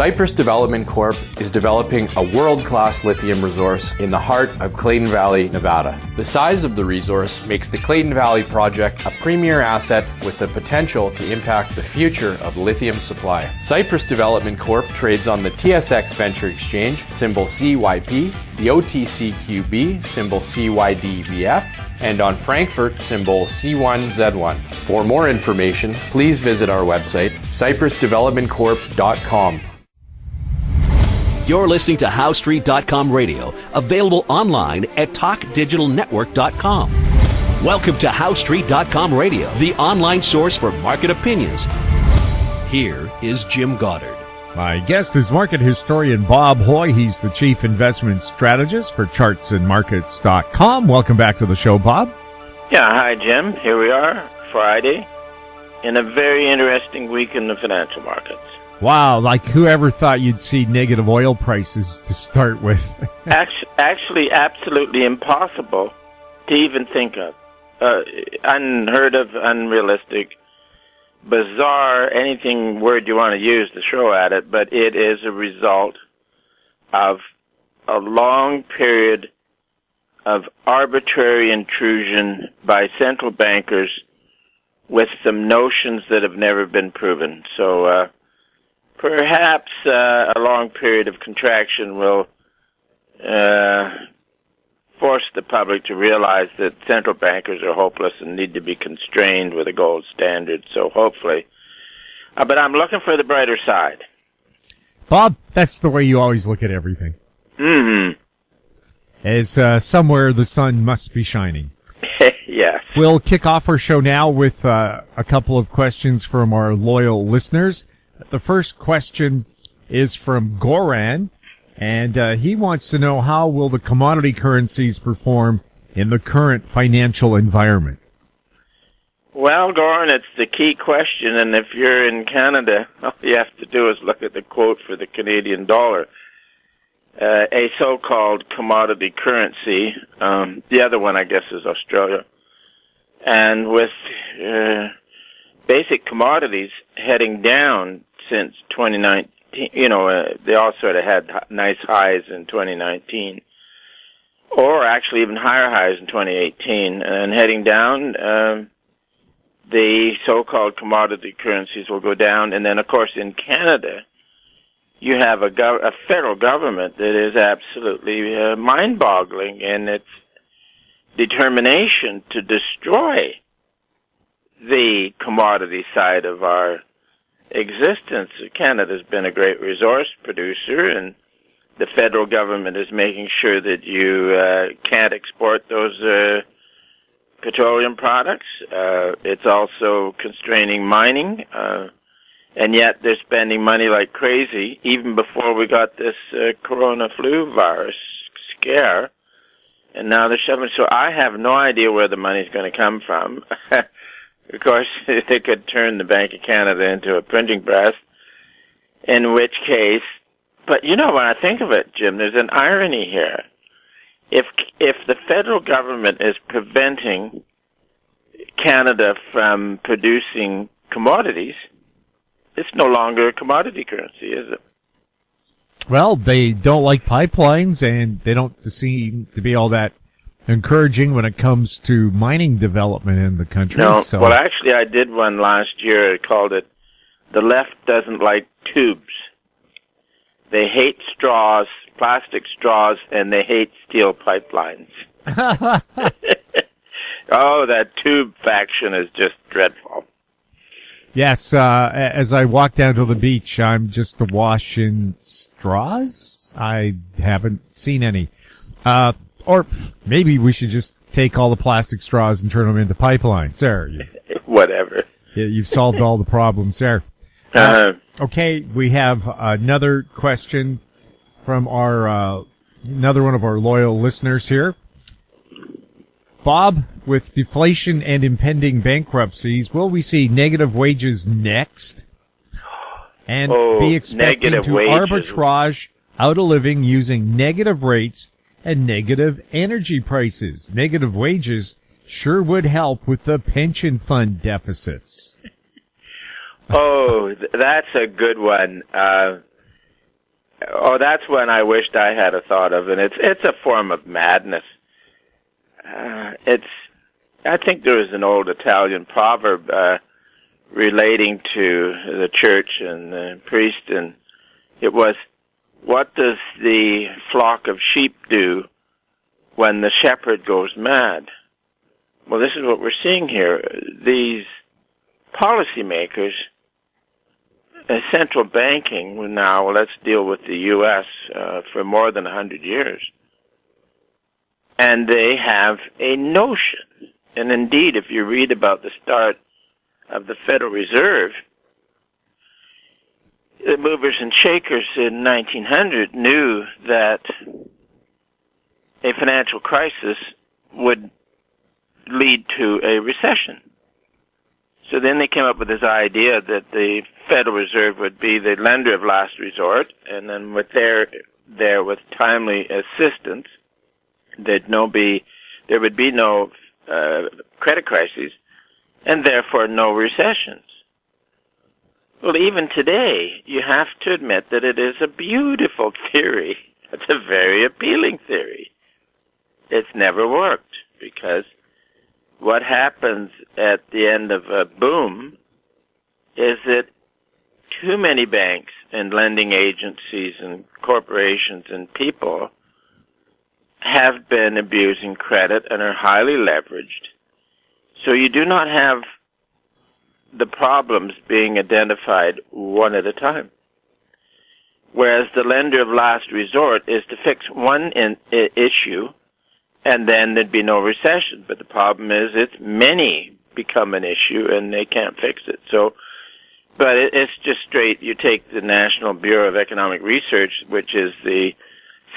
Cypress Development Corp. is developing a world-class lithium resource in the heart of Clayton Valley, Nevada. The size of the resource makes the Clayton Valley project a premier asset with the potential to impact the future of lithium supply. Cypress Development Corp. Trades on the TSX Venture Exchange, symbol CYP, the OTCQB, symbol CYDVF, and on Frankfurt, symbol C1Z1. For more information, please visit our website, cypressdevelopmentcorp.com. You're listening to HowStreet.com radio, available online at TalkDigitalNetwork.com. Welcome to HowStreet.com radio, the online source for market opinions. Here is Jim Goddard. My guest is market historian Bob Hoye. He's the chief investment strategist for chartsandmarkets.com. Welcome back to the show, Bob. Yeah, hi, Jim. Here we are, Friday, in a very interesting week in the financial markets. Wow, like whoever thought you'd see negative oil prices to start with? Actually, absolutely impossible to even think of. Unheard of, unrealistic, bizarre, anything word you want to use to throw at it, but it is a result of a long period of arbitrary intrusion by central bankers with some notions that have never been proven. So perhaps a long period of contraction will force the public to realize that central bankers are hopeless and need to be constrained with a gold standard. So hopefully. But I'm looking for the brighter side. Bob, that's the way you always look at everything. Mm-hmm. As somewhere the sun must be shining. Yes. We'll kick off our show now with a couple of questions from our loyal listeners. The first question is from Goran, and he wants to know, how will the commodity currencies perform in the current financial environment? Well, Goran, it's the key question, and if you're in Canada, all you have to do is look at the quote for the Canadian dollar, a so-called commodity currency. The other one, I guess, is Australia. And with basic commodities heading down since 2019, they all sort of had nice highs in 2019, or actually even higher highs in 2018, and heading down, the so-called commodity currencies will go down. And then, of course, in Canada, you have a federal government that is absolutely mind-boggling in its determination to destroy the commodity side of our existence. Canada's been a great resource producer, and the federal government is making sure that you can't export those petroleum products. It's also constraining mining, and yet they're spending money like crazy, even before we got this corona flu virus scare, and now they're shoving. So I have no idea where the money's going to come from. Of course, they could turn the Bank of Canada into a printing press, in which case, but when I think of it, Jim, there's an irony here. If the federal government is preventing Canada from producing commodities, it's no longer a commodity currency, is it? Well, they don't like pipelines, and they don't seem to be all that encouraging when it comes to mining development in the country. No, so. Well, actually, I did one last year. I called it "The Left Doesn't Like Tubes." They hate straws, plastic straws, and they hate steel pipelines. Oh, that tube faction is just dreadful. Yes, as I walk down to the beach, I'm just awash in straws. I haven't seen any. Or maybe we should just take all the plastic straws and turn them into pipelines. There. Whatever. Yeah, you've solved all the problems there. Okay, we have another question from our another one of our loyal listeners here. Bob, with deflation and impending bankruptcies, will we see negative wages next? And be expecting to arbitrage out of living using negative rates and negative energy prices. Negative wages sure would help with the pension fund deficits. Oh, that's a good one. Oh, that's one I wished I had a thought of, and it's a form of madness. I think there was an old Italian proverb relating to the church and the priest, and it was, what does the flock of sheep do when the shepherd goes mad? Well, this is what we're seeing here. These policymakers, central banking, now let's deal with the U.S. For more than 100 years. And they have a notion. And indeed, if you read about the start of the Federal Reserve, the movers and shakers in 1900 knew that a financial crisis would lead to a recession. So then they came up with this idea that the Federal Reserve would be the lender of last resort, and then with with timely assistance, there would be no credit crises, and therefore no recessions. Well, even today, you have to admit that it is a beautiful theory. It's a very appealing theory. It's never worked, because what happens at the end of a boom is that too many banks and lending agencies and corporations and people have been abusing credit and are highly leveraged. So you do not have the problems being identified one at a time. Whereas the lender of last resort is to fix one issue, and then there'd be no recession. But the problem is many become an issue and they can't fix it. So, but it's just straight. You take the National Bureau of Economic Research, which is the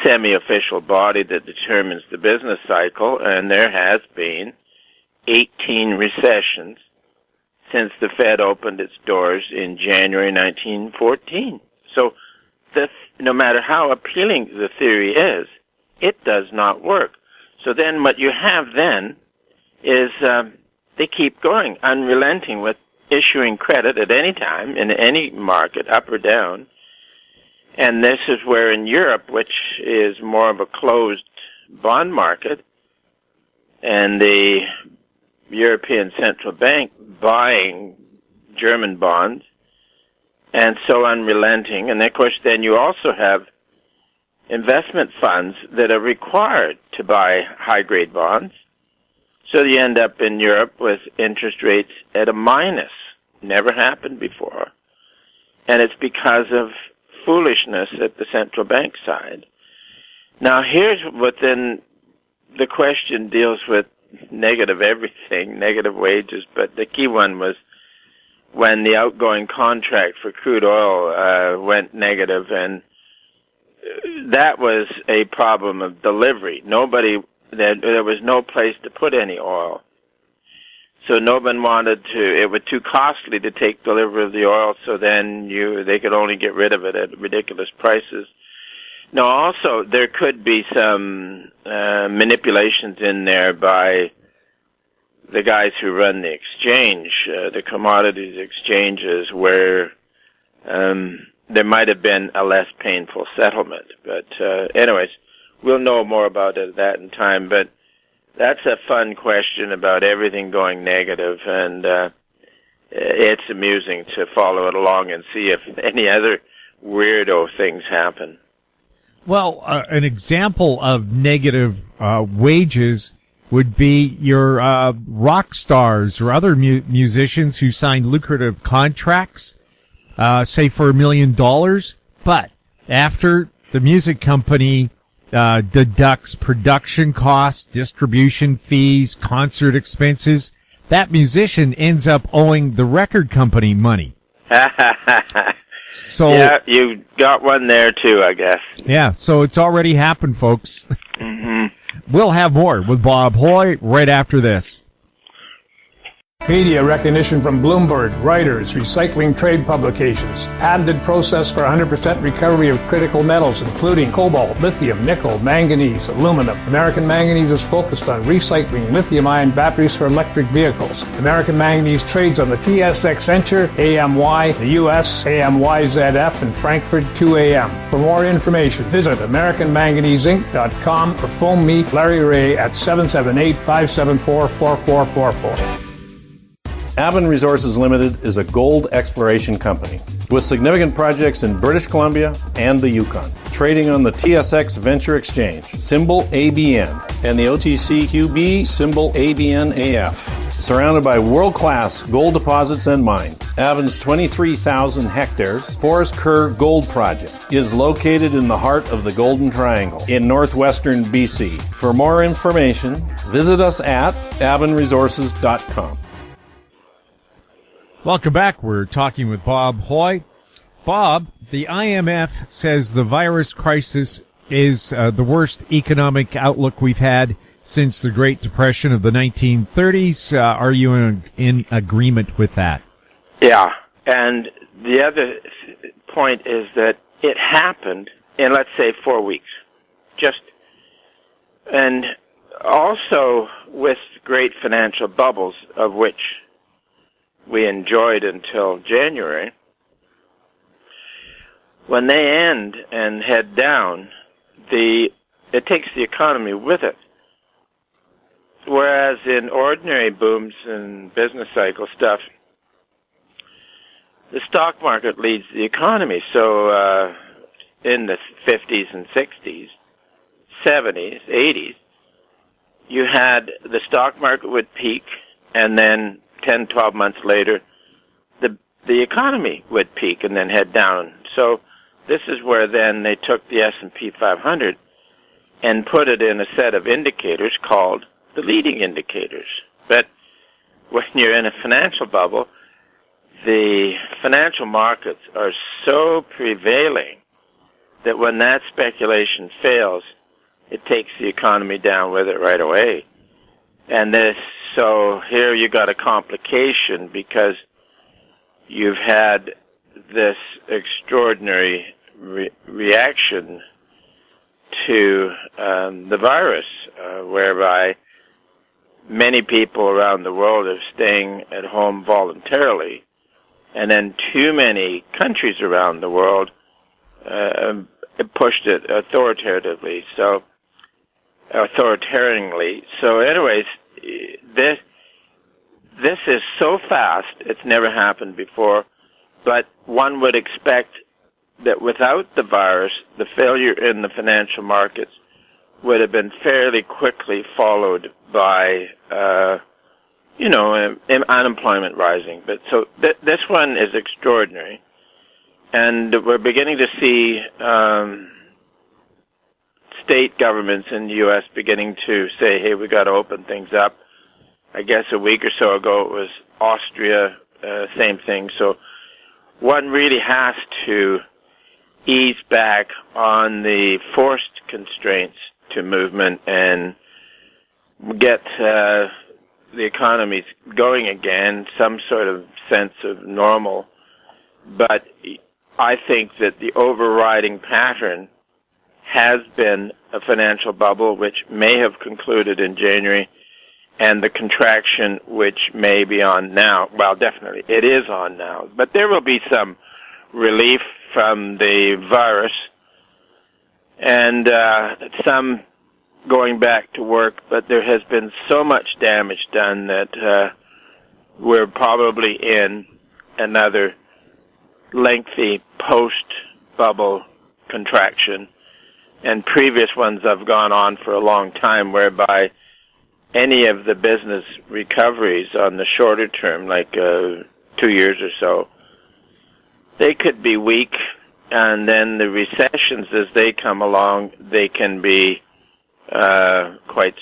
semi-official body that determines the business cycle, and there has been 18 recessions since the Fed opened its doors in January 1914. So no matter how appealing the theory is, it does not work. So then what you have then is they keep going, unrelenting with issuing credit at any time in any market, up or down. And this is where in Europe, which is more of a closed bond market, and the European Central Bank buying German bonds, and so unrelenting. And of course then you also have investment funds that are required to buy high-grade bonds. So you end up in Europe with interest rates at a minus. Never happened before. And it's because of foolishness at the central bank side. Now here's what then the question deals with negative everything, negative wages, but the key one was when the outgoing contract for crude oil went negative, and that was a problem of delivery. There was no place to put any oil. So no one wanted to, it was too costly to take delivery of the oil, so then they could only get rid of it at ridiculous prices. Now also, there could be some manipulations in there by the guys who run the exchange, the commodities exchanges, where there might have been a less painful settlement. But anyways, we'll know more about that in time. But that's a fun question about everything going negative, and it's amusing to follow it along and see if any other weirdo things happen. Well, an example of negative wages would be your rock stars or other musicians who sign lucrative contracts, say for $1 million, but after the music company deducts production costs, distribution fees, concert expenses, that musician ends up owing the record company money. So yeah, you got one there too, I guess. Yeah, so it's already happened, folks. Mm-hmm. We'll have more with Bob Hoye right after this. Media recognition from Bloomberg, Reuters, recycling trade publications. Patented process for 100% recovery of critical metals, including cobalt, lithium, nickel, manganese, aluminum. American Manganese is focused on recycling lithium-ion batteries for electric vehicles. American Manganese trades on the TSX Venture, AMY, the US, AMYZF, and Frankfurt 2AM. For more information, visit AmericanManganeseInc.com or phone me, Larry Ray, at 778-574-4444. Avon Resources Limited is a gold exploration company with significant projects in British Columbia and the Yukon. Trading on the TSX Venture Exchange, symbol ABN, and the OTCQB, symbol ABNAF. Surrounded by world-class gold deposits and mines, Avon's 23,000 hectares Forest Kerr Gold Project is located in the heart of the Golden Triangle in northwestern BC. For more information, visit us at avonresources.com. Welcome back. We're talking with Bob Hoye. Bob, the IMF says the virus crisis is the worst economic outlook we've had since the Great Depression of the 1930s. Are you in agreement with that? Yeah. And the other point is that it happened in, let's say, 4 weeks. And also with great financial bubbles, of which we enjoyed until January, when they end and head down, it takes the economy with it. Whereas in ordinary booms and business cycle stuff, the stock market leads the economy. So in the 50s and 60s, 70s, 80s, you had the stock market would peak, and then 10, 12 months later, the economy would peak and then head down. So this is where then they took the S&P 500 and put it in a set of indicators called the leading indicators. But when you're in a financial bubble, the financial markets are so prevailing that when that speculation fails, it takes the economy down with it right away. And so here you got a complication because you've had this extraordinary reaction to the virus, whereby many people around the world are staying at home voluntarily, and then too many countries around the world pushed it authoritarianly. So anyways, this is so fast, it's never happened before, but one would expect that without the virus, the failure in the financial markets would have been fairly quickly followed by, unemployment rising. But so this one is extraordinary. And we're beginning to see state governments in the U.S. beginning to say, hey, we got to open things up. I guess a week or so ago it was Austria, same thing. So one really has to ease back on the forced constraints to movement and get the economies going again, some sort of sense of normal. But I think that the overriding pattern has been a financial bubble, which may have concluded in January, and the contraction which may be on now. Well, definitely, it is on now. But there will be some relief from the virus, and some going back to work, but there has been so much damage done that we're probably in another lengthy post-bubble contraction. And previous ones have gone on for a long time, whereby any of the business recoveries on the shorter term, like 2 years or so, they could be weak, and then the recessions as they come along, they can be quite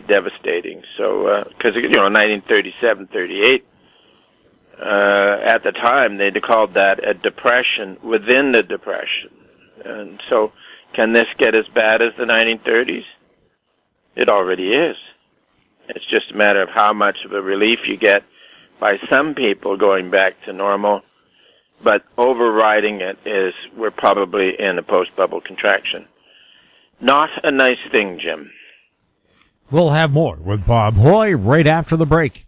devastating. So, because 1937, 38, at the time they called that a depression within the depression, and so can this get as bad as the 1930s? It already is. It's just a matter of how much of a relief you get by some people going back to normal, but overriding it is we're probably in a post-bubble contraction. Not a nice thing, Jim. We'll have more with Bob Hoye right after the break.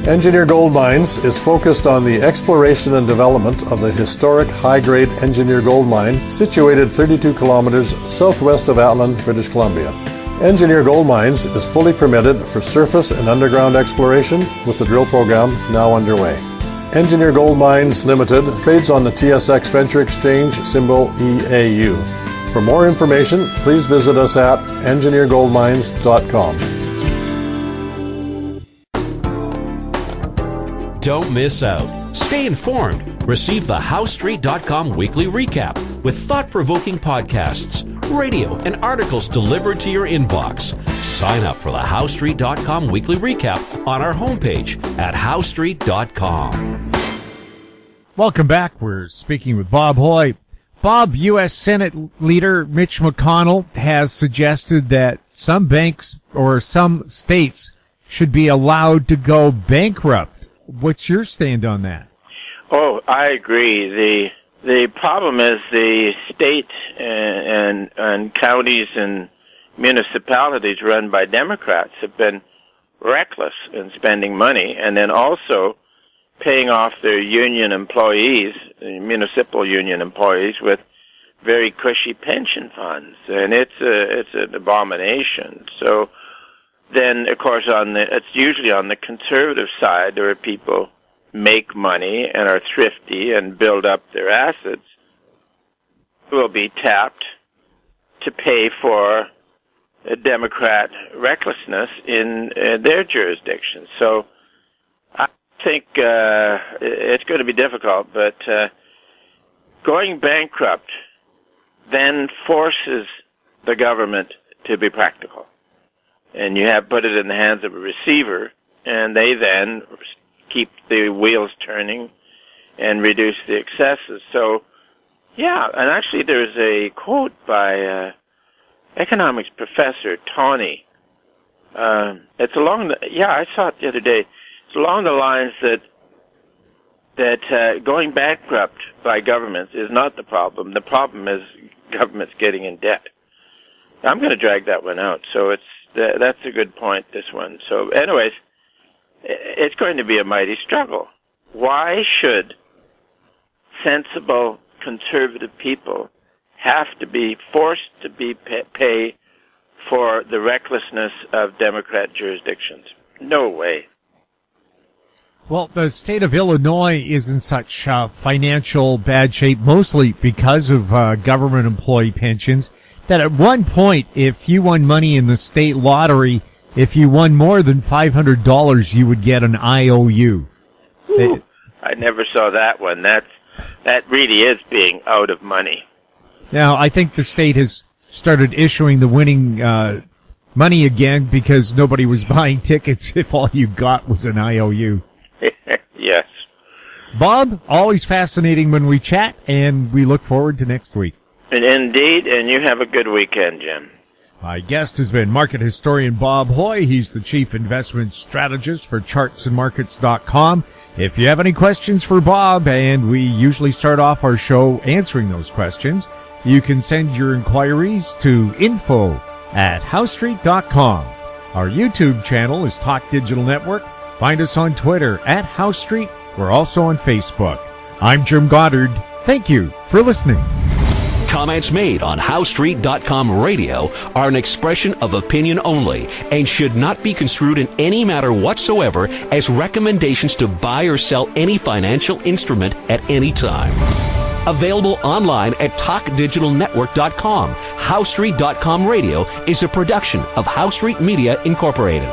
Engineer Gold Mines is focused on the exploration and development of the historic high-grade Engineer Gold Mine situated 32 kilometers southwest of Atlan, British Columbia. Engineer Gold Mines is fully permitted for surface and underground exploration with the drill program now underway. Engineer Gold Mines Limited trades on the TSX Venture Exchange, symbol EAU. For more information, please visit us at engineergoldmines.com. Don't miss out. Stay informed. Receive the HowStreet.com weekly recap with thought-provoking podcasts, radio, and articles delivered to your inbox. Sign up for the HowStreet.com weekly recap on our homepage at HowStreet.com. Welcome back. We're speaking with Bob Hoye. Bob, U.S. Senate Leader Mitch McConnell has suggested that some banks or some states should be allowed to go bankrupt. What's your stand on that? Oh, I agree. The problem is the state and counties and municipalities run by Democrats have been reckless in spending money and then also paying off their union employees, municipal union employees, with very cushy pension funds, and it's an abomination. So then, of course, it's usually on the conservative side where people make money and are thrifty and build up their assets will be tapped to pay for a Democrat recklessness in their jurisdiction. So I think it's going to be difficult, but going bankrupt then forces the government to be practical. And you have put it in the hands of a receiver, and they then keep the wheels turning and reduce the excesses. So, yeah, and actually there's a quote by economics professor Tawney. It's along I saw it the other day. It's along the lines that going bankrupt by governments is not the problem. The problem is governments getting in debt. I'm going to drag that one out. So that's a good point, this one. So anyways, it's going to be a mighty struggle. Why should sensible conservative people have to be forced to pay for the recklessness of Democrat jurisdictions? No way. Well, the state of Illinois is in such financial bad shape, mostly because of government employee pensions, that at one point, if you won money in the state lottery, if you won more than $500, you would get an IOU. I never saw that one. That really is being out of money. Now, I think the state has started issuing the winning money again because nobody was buying tickets if all you got was an IOU. Yes. Bob, always fascinating when we chat, and we look forward to next week. And indeed, and you have a good weekend, Jim. My guest has been market historian Bob Hoye. He's the chief investment strategist for chartsandmarkets.com. If you have any questions for Bob, and we usually start off our show answering those questions, you can send your inquiries to info@howstreet.com. Our YouTube channel is Talk Digital Network. Find us on Twitter @HowStreet. We're also on Facebook. I'm Jim Goddard. Thank you for listening. Comments made on HowStreet.com radio are an expression of opinion only and should not be construed in any matter whatsoever as recommendations to buy or sell any financial instrument at any time. Available online at TalkDigitalNetwork.com. HowStreet.com radio is a production of HowStreet Media Incorporated.